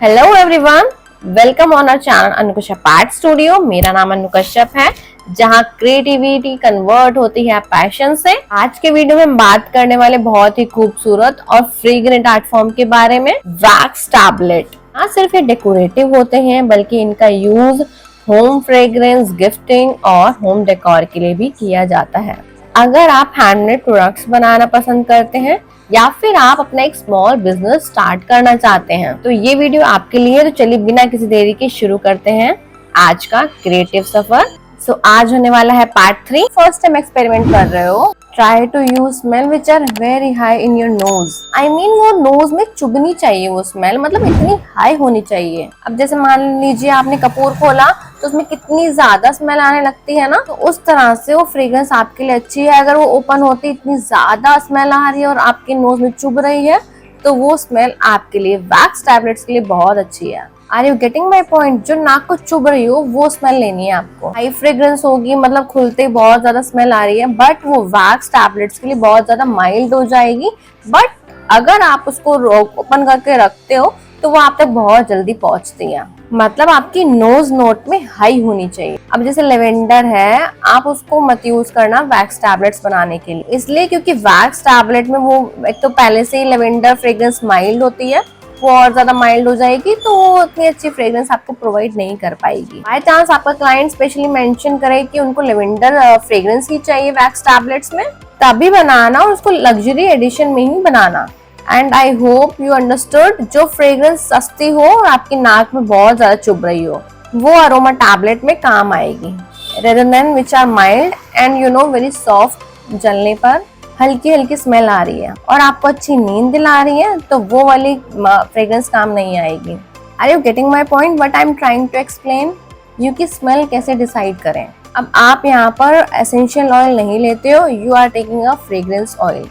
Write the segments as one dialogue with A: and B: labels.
A: Hello everyone, welcome on our channel Anu Kashyap art studio. मेरा नाम अनु कश्यप है, जहां क्रिएटिविटी कन्वर्ट होती है पैशन से। आज के वीडियो में हम बात करने वाले बहुत ही खूबसूरत और फ्रेग्रेंट आर्ट फॉर्म के बारे में, वैक्स टैबलेट। ना सिर्फ ये डेकोरेटिव होते हैं बल्कि इनका यूज होम फ्रेग्रेंस, गिफ्टिंग और होम डेकोर के लिए भी किया जाता है। अगर आप हैंडमेड प्रोडक्ट्स बनाना पसंद करते हैं या फिर आप अपना एक स्मॉल बिजनेस स्टार्ट करना चाहते हैं तो ये वीडियो आपके लिए। तो चलिए बिना किसी देरी के शुरू करते हैं आज का क्रिएटिव सफर। आज होने वाला है पार्ट 3। फर्स्ट टाइम एक्सपेरिमेंट कर रहे हो, try to use smell which are very high in your nose. I mean वो नोज में चुभनी चाहिए, वो स्मेल मतलब इतनी हाई होनी चाहिए। अब जैसे मान लीजिए आपने कपूर खोला तो उसमें कितनी ज्यादा स्मेल आने लगती है ना, तो उस तरह से वो फ्रेग्रेंस आपके लिए अच्छी है। अगर वो ओपन होती इतनी ज्यादा स्मेल आ रही है और आपके नोज में चुभ रही है तो वो स्मेल आपके लिए, वैक्स टैबलेट्स के लिए बहुत अच्छी है। Are you getting my point? जो नाक को चुभ रही हो वो स्मेल लेनी है आपको। हाई फ्रेग्रेंस होगी, मतलब खुलते बहुत ज्यादा स्मेल आ रही है, बट वो वैक्स टैबलेट्स के लिए बहुत ज्यादा माइल्ड हो जाएगी। बट अगर आप उसको ओपन करके रखते हो तो वो आप तक बहुत जल्दी पहुंचती है। मतलब आपकी नोज नोट में हाई होनी चाहिए। अब जैसे लेवेंडर है, आप उसको मत यूज करना वैक्स टैबलेट्स बनाने के लिए, इसलिए क्योंकि वैक्स टैबलेट में वो एक तो पहले से ही लेवेंडर फ्रेग्रेंस माइल्ड होती है, वो और ज्यादा माइल्ड हो जाएगी तो वो उतनी अच्छी फ्रेग्रेंस आपको प्रोवाइड नहीं कर पाएगी। बाय चांस आपका क्लाइंट स्पेशली मेंशन करे कि उनको लेवेंडर फ्रेग्रेंस ही चाहिए वैक्स टैबलेट्स में, तभी बनाना और उसको लग्जरी एडिशन में ही बनाना। And I hope you understood. जो फ्रेग्रेंस सस्ती हो और आपकी नाक में बहुत ज्यादा चुभ रही हो वो अरोमा टैबलेट में काम आएगी, rather than which are mild and very soft. जलने पर हल्की हल्की स्मेल आ रही है और आपको अच्छी नींद दिला रही है तो वो वाली फ्रेग्रेंस काम नहीं आएगी। Are you getting my point? What I am trying to explain you कि स्मेल कैसे डिसाइड करें। अब आप यहाँ पर एसेंशियल ऑयल नहीं लेते हो, you are taking a fragrance oil.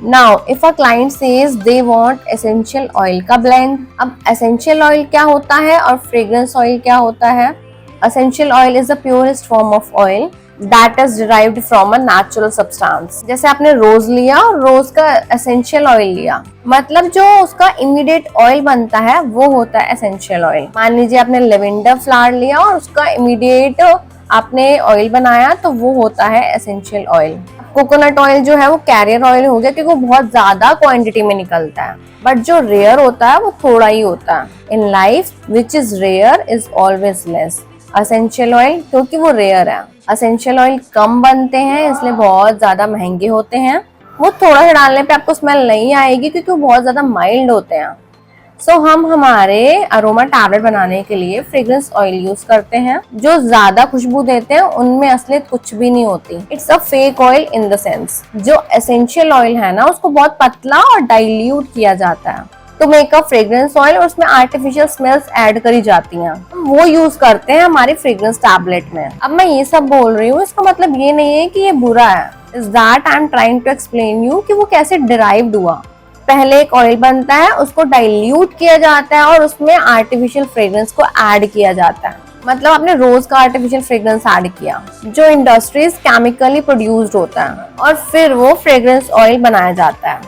A: Now, if a client says they want essential oil का blend, अब essential oil क्या होता है और fragrance oil क्या होता है? Essential oil is the purest form of oil that is derived from a natural substance। जैसे आपने रोज लिया और रोज का essential oil लिया, मतलब जो उसका immediate oil बनता है वो होता है essential oil। मान लीजिए आपने लेवेंडर फ्लावर लिया और उसका immediate आपने ऑयल बनाया तो वो होता है essential oil। कोकोनट ऑयल जो है वो कैरियर ऑयल हो गया क्योंकि वो बहुत ज्यादा क्वांटिटी में निकलता है, बट जो रेयर होता है वो थोड़ा ही होता है। In life which is rear is always less. Essential oil क्योंकि वो रेयर है, एसेंशियल ऑयल कम बनते हैं इसलिए बहुत ज्यादा महंगे होते हैं। वो थोड़ा सा डालने पे आपको स्मेल नहीं आएगी क्योंकि वो बहुत ज्यादा माइल्ड होते हैं। हम हमारे अरोमा टैबलेट बनाने के लिए फ्रेग्रेंस ऑयल यूज करते हैं जो ज्यादा खुशबू देते हैं, उनमें असलियत कुछ भी नहीं होती। It's a fake oil in the sense. जो एसेंशियल ऑयल है ना उसको बहुत पतला और डाइल्यूट किया जाता है तो मेक अ फ्रेग्रेंस ऑयल, और उसमें आर्टिफिशियल स्मेल्स ऐड करी जाती हैं, वो यूज करते हैं हमारी फ्रेग्रेंस टैबलेट में। अब मैं ये सब बोल रही हूँ इसका मतलब ये नहीं है कि ये बुरा है। Is that I am trying to explain you कि वो कैसे डिराइव्ड हुआ। पहले एक ऑयल बनता है, उसको डाइल्यूट किया जाता है और उसमें आर्टिफिशियल फ्रेग्रेंस को ऐड किया जाता है। मतलब आपने रोज का आर्टिफिशियल फ्रेग्रेंस ऐड किया जो इंडस्ट्रीज केमिकली प्रोड्यूस्ड होता है और फिर वो फ्रेग्रेंस ऑयल बनाया जाता है।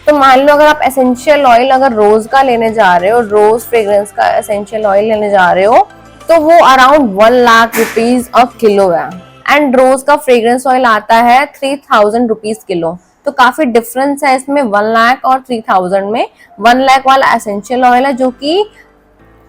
A: तो मान लो अगर आप एसेंशियल ऑयल अगर रोज का लेने जा रहे हो, रोज फ्रेग्रेंस का एसेंशियल ऑयल लेने जा रहे हो तो वो around 1 lakh rupees a kilo है, एंड रोज का फ्रेग्रेंस ऑयल आता है 3000 रुपीज किलो। तो काफी डिफरेंस है इसमें 1 लाख और 3000 में। 1 लाख वाला एसेंशियल ऑयल है जो कि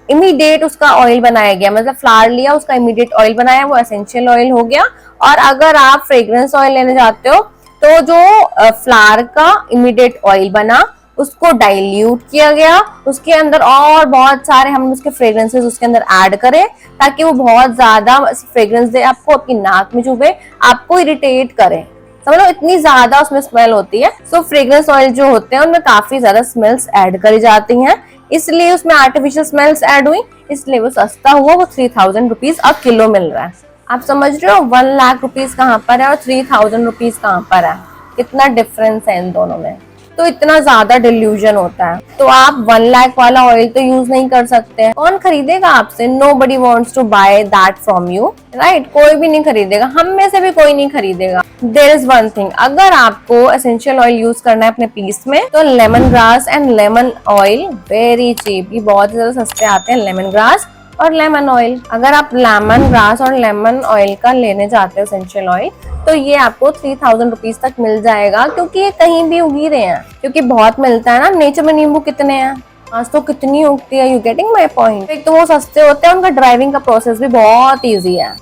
A: इमीडिएट उसका ऑयल बनाया गया, मतलब फ्लावर लिया उसका इमीडिएट ऑयल बनाया, वो एसेंशियल ऑयल हो गया। और अगर आप फ्रेग्रेंस ऑयल लेने जाते हो तो जो फ्लावर का इमीडिएट ऑयल बना उसको डाइल्यूट किया गया, उसके अंदर और बहुत सारे हम उसके फ्रेग्रेंसेस उसके अंदर ऐड करें ताकि वो बहुत ज्यादा फ्रेग्रेंस दे आपको, आपकी नाक में चुभे, आपको इरिटेट करे। समझ लो इतनी ज्यादा उसमें स्मेल होती है। फ्रेग्रेंस ऑयल जो होते हैं उनमें काफी ज्यादा स्मेल्स ऐड करी जाती हैं, इसलिए उसमें आर्टिफिशियल स्मेल्स ऐड हुई, इसलिए वो सस्ता हुआ, वो 3000 रुपीज अब किलो मिल रहा है। आप समझ रहे हो 1 लाख रुपीज कहाँ पर है और 3000 रुपीज कहाँ पर है, कितना डिफरेंस है इन दोनों में। तो इतना ज्यादा डिल्यूजन होता है। तो आप 1 लाख वाला ऑयल तो यूज नहीं कर सकते। कौन खरीदेगा आपसे? Nobody wants to buy that from you, right? कोई भी नहीं खरीदेगा, हम में से भी कोई नहीं खरीदेगा। There is one thing, अगर आपको एसेंशियल ऑयल यूज करना है अपने पीस में तो lemon grass and lemon oil very cheap, ये बहुत ज्यादा सस्ते आते हैं, लेमन ग्रास और लेमन ऑयल। अगर आप लेमन ग्रास और लेमन ऑयल का लेने जाते हो एसेंशियल ऑयल, तो ये आपको 3000 रुपीज तक मिल जाएगा, क्योंकि ये कहीं भी उगी रहे हैं, क्योंकि बहुत मिलता है ना। नेचर में नींबू कितने हैं, आज तो कितनी उगती है। You getting my point? एक तो वो सस्ते होते हैं, उनका ड्राइविंग का प्रोसेस भी बहुत ईजी है,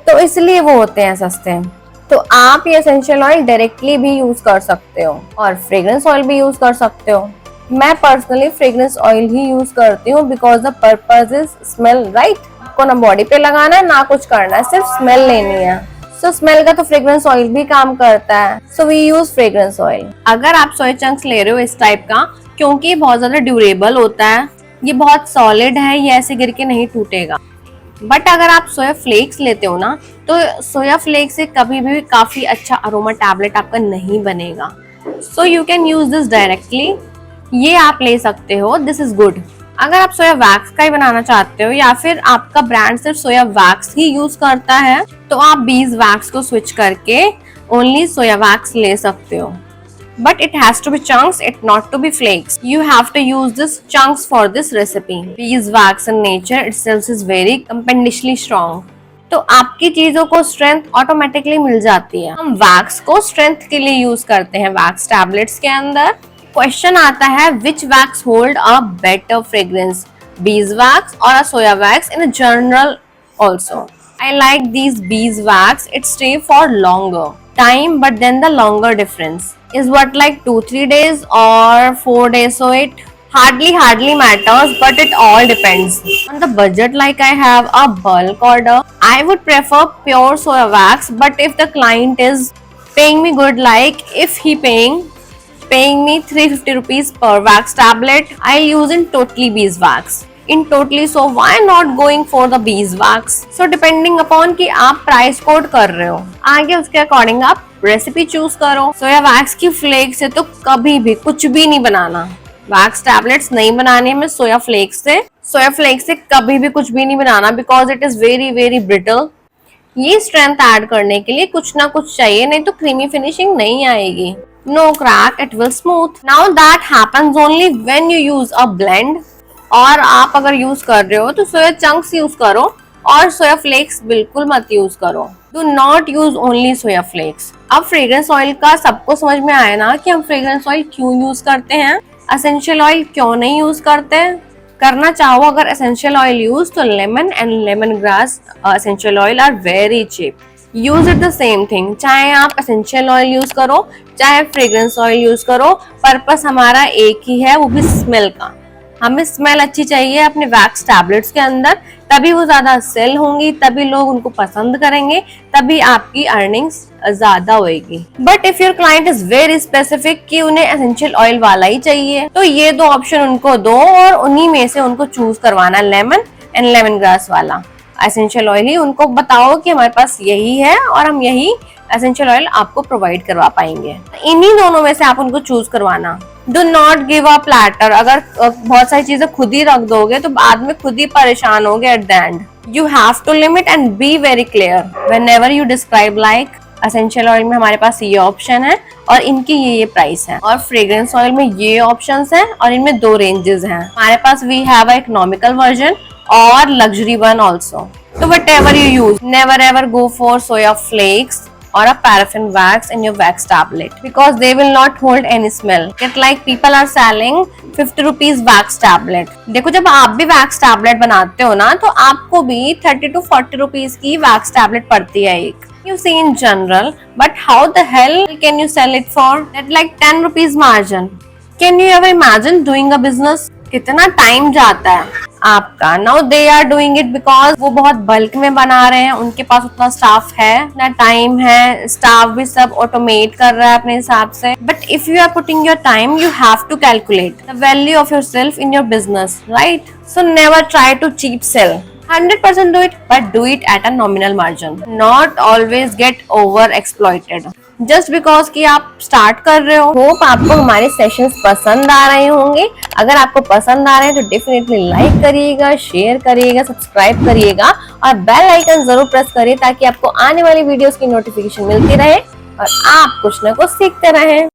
A: तो इसलिए वो होते हैं सस्ते। तो आप ये एसेंशियल ऑयल डायरेक्टली भी यूज कर सकते हो और फ्रेग्रेंस ऑयल भी यूज कर सकते हो। मैं पर्सनली फ्रेग्रेंस ऑयल ही यूज करती हूँ, because the purpose is smell, right? आपको ना बॉडी पे लगाना है ना कुछ करना है, सिर्फ स्मेल लेनी है। सो स्मेल का तो फ्रेग्रेंस ऑयल भी काम करता है, so we use fragrance oil. अगर आप सोया चंक्स ले रहे हो इस टाइप का, क्योंकि ये बहुत ज्यादा ड्यूरेबल होता है, ये बहुत सॉलिड है, ये ऐसे गिर के नहीं टूटेगा। बट अगर आप सोया फ्लेक्स लेते हो ना, तो सोया फ्लेक्स से कभी भी काफी अच्छा अरोमा टैबलेट आपका नहीं बनेगा। So you can use this directly, ये आप ले सकते हो, दिस इज गुड। अगर आप सोया वैक्स का ही बनाना चाहते हो या फिर आपका ब्रांड सिर्फ सोया वैक्स ही यूज करता है, तो आप बीज वैक्स को स्विच करके ओनली सोया वैक्स ले सकते हो। But it has to be chunks, it not to be flakes. You have to use this chunks for this recipe. Beeswax in nature itself is very compendiously strong. तो आपकी चीजों को strength automatically मिल जाती है। हम वैक्स को strength के लिए यूज करते हैं वैक्स टैबलेट्स के अंदर। क्वेश्चन आता है which wax hold a better fragrance, beeswax or a soya wax in a general also. I like these beeswax, it stay for longer time, but then the longer difference is what, like 2-3 days or 4 days, so it hardly matters, but it all depends on the budget. Like I have a bulk order, I would prefer pure soya wax, but if the client is paying me good, like if he paying me 350 rupees per wax tablet, I'll use in totally beeswax in totally, so why not going for the beeswax? So depending upon कि आप price code कर रहे हो, आगे उसके according आप recipe choose करो। सोया wax की फ्लेक्स से तो कभी भी कुछ भी नहीं बनाना, वैक्स टैबलेट्स नहीं बनाने में सोया फ्लेक्स से कभी भी कुछ भी नहीं बनाना, because it is very very brittle. ये स्ट्रेंथ ऐड करने के लिए कुछ ना कुछ चाहिए, नहीं तो क्रीमी फिनिशिंग नहीं आएगी। No crack, it will smooth. Now that happens only when you use a blend. और आप अगर यूज कर रहे हो तो सोया चंक्स यूज करो और सोया फ्लेक्स बिल्कुल मत यूज करो। Do not use only soya flakes. अब फ्रेग्रेंस ऑयल का सबको समझ में आया ना कि हम फ्रेग्रेंस ऑयल क्यों यूज करते हैं, एसेंशियल ऑयल क्यों नहीं यूज करते। करना चाहो अगर एसेंशियल ऑयल यूज, तो lemon and lemon grass essential oil are very cheap. Use it the same thing, चाहे आप एसेंशियल ऑयल यूज करो चाहे फ्रेग्रेंस ऑयल यूज करो, पर्पस हमारा एक ही है, वो भी स्मेल का। हमें स्मेल अच्छी चाहिए अपने वैक्स टैबलेट्स के अंदर, तभी वो ज्यादा सेल होंगी, तभी लोग उनको पसंद करेंगे, तभी आपकी अर्निंग्स ज्यादा होगी। But if your client is very specific कि उन्हें एसेंशियल ऑयल वाला ही चाहिए, तो ये 2 ऑप्शन उनको दो और उन्हीं में से उनको चूज करवाना, लेमन एंड लेमन ग्रास वाला एसेंशियल ऑयल ही। उनको बताओ कि हमारे पास यही है और हम यही एसेंशियल ऑयल आपको प्रोवाइड करवा पाएंगे। इन्हीं दोनों में से आप उनको चूज करवाना। Do not give a platter. अगर बहुत सारी चीजें खुद ही रख दोगे तो बाद में खुद ही परेशान होगे at the end. You have to limit and be very clear whenever you describe, like essential oil में हमारे पास ये ऑप्शन है और इनकी ये प्राइस है, और फ्रेग्रेंस ऑयल में ये ऑप्शंस हैं और इनमें 2 रेंजेस हैं हमारे पास। We have a economical version और luxury one also. So whatever you use, never ever go for soya flakes or a paraffin wax in your wax tablet, because they will not hold any smell. It's like people are selling 50 rupees wax tablet. देखो जब आप भी wax tablet बनाते हो ना, तो आपको भी 30 to 40 rupees की wax tablet पड़ती है एक। You see in general, but how the hell can you sell it for at like 10 rupees margin? Can you ever imagine doing a business? कितना टाइम जाता है आपका। Now they are doing it because वो बहुत bulk में बना रहे हैं, उनके पास उतना स्टाफ है, ना टाइम है, स्टाफ भी सब ऑटोमेट कर रहा है अपने हिसाब से। But if you are putting your time, you have to calculate the value of yourself in your business, right? So never try to cheap sell. 100% do it, but do it at a nominal margin. Not always get over exploited. Just because कि आप start कर रहे हो। Hope आपको हमारे sessions पसंद आ रहे होंगे। अगर आपको पसंद आ रहे हैं तो डेफिनेटली लाइक करिएगा, शेयर करिएगा, सब्सक्राइब करिएगा और बेल आइकन जरूर प्रेस करिए ताकि आपको आने वाली वीडियोस की नोटिफिकेशन मिलती रहे और आप कुछ ना कुछ सीखते रहें।